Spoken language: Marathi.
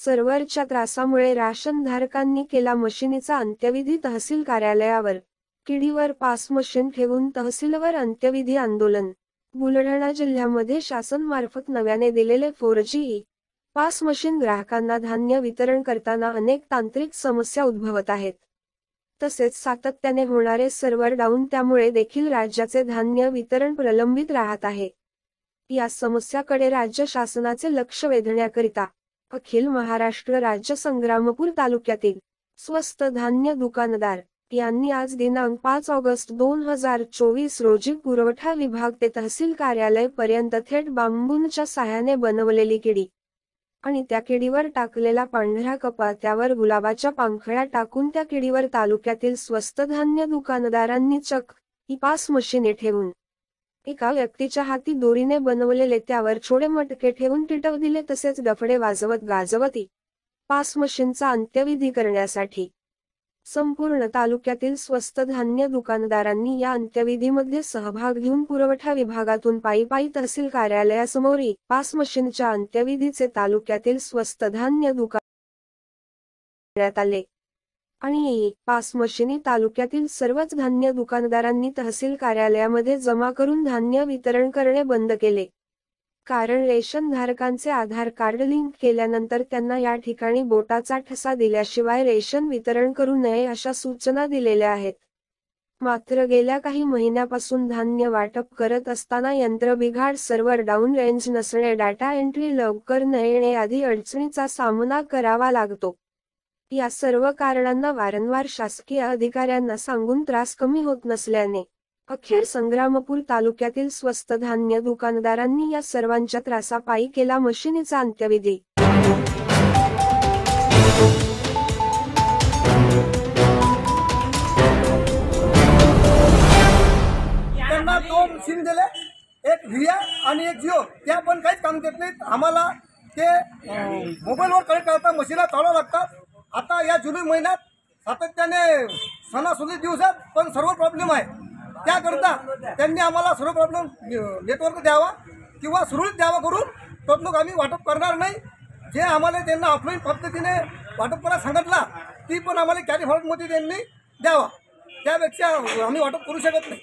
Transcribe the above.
सर्व्हरच्या त्रासामुळे राशनधारकांनी केला मशिनीचा अंत्यविधी तहसील कार्यालयावर. किडीवर पास मशीन ठेवून तहसीलवर अंत्यविधी आंदोलन. बुलढाणा जिल्ह्यामध्ये शासनामार्फत नव्याने दिलेले 4G पास मशीन ग्राहकांना धान्य वितरण करताना अनेक तांत्रिक समस्या उद्भवत आहेत. तसेच सातत्याने होणारे सर्व्हर डाऊन त्यामुळे देखील राज्याचे धान्य वितरण प्रलंबित राहत आहे. या समस्याकडे राज्य शासनाचे लक्ष वेधण्याकरिता अखिल महाराष्ट्र राज्य संग्रामपूर तालुक्यातील स्वस्त धान्य दुकानदार यांनी आज दिनांक 5 ऑगस्ट 2024 रोजी पुरवठा विभाग ते तहसील कार्यालय पर्यंत थेट बांबूच्या साहाय्याने बनवलेली किडी आणि त्या किडीवर टाकलेला पांढरा कपडा, त्यावर गुलाबाच्या पाकळ्या टाकून त्या किडीवर तालुक्यातील स्वस्त धान्य दुकानदारांनी चक्क पास मशिनी ठेवून एका व्यक्तीच्या हाती दोरीने बनवलेले त्यावर छोटे मटके ठेवून टिटव दिले. तसेच डफडे वाजवत गाजवत पास मशीनचा अंत्यविधी करण्यासाठी संपूर्ण तालुक्यातील स्वस्त धान्य दुकानदारांनी या अंत्यविधीमध्ये सहभाग घेऊन पुरवठा विभागातून पायी तहसील कार्यालयासमोर पास मशीनच्या अंत्यविधीचे तालुक्यातील स्वस्त धान्य दुकान करण्यात आले आणि पास मशिनी तालुक्यातील सर्वच धान्य दुकानदारांनी तहसील कार्यालयामध्ये जमा करून धान्य वितरण करणे बंद केले. कारण रेशन धारकांचे आधार कार्ड लिंक केल्यानंतर त्यांना या ठिकाणी बोटाचा ठसा दिल्याशिवाय रेशन वितरण करू नये अशा सूचना दिलेल्या आहेत. मात्र गेल्या काही महिन्यापासून धान्य वाटप करत असताना यंत्र बिघाड, सर्व्हर डाऊन, रेंज नसणे, डाटा एंट्री लवकर न येणे आदी अडचणीचा सामना करावा लागतो. या सर्व कारणांना वारंवार शासकीय अधिकाऱ्यांना सांगून त्रास कमी होत नसल्याने अखेर संग्रामपूर तालुक्यातील स्वस्त धान्य दुकानदारांनी या सर्वांच्या त्रासापायी केला मशिनीचा अंत्यविधी. त्यांना 2 सिम दिले, एक व्हिया आणि एक जिओ. त्या पण काहीच काम देत नाहीत. आम्हाला ते मोबाईलवर कनेक्ट करता मशीनला चालवावं लागतात. आता या जुलै महिन्यात सातत्याने सणासुदी दिवसात पण सर्व प्रॉब्लेम आहे. त्याकरता त्यांनी आम्हाला सर्व प्रॉब्लेम नेटवर्क द्यावा किंवा सुरळीत द्यावा करून तर आम्ही वाटप करणार नाही. जे आम्हाला त्यांना ऑफलाईन पद्धतीने वाटप करायला सांगितला ती पण आम्हाला कॅरी फॉर्ममध्ये त्यांनी द्यावा. त्यापेक्षा आम्ही वाटप करू शकत नाही.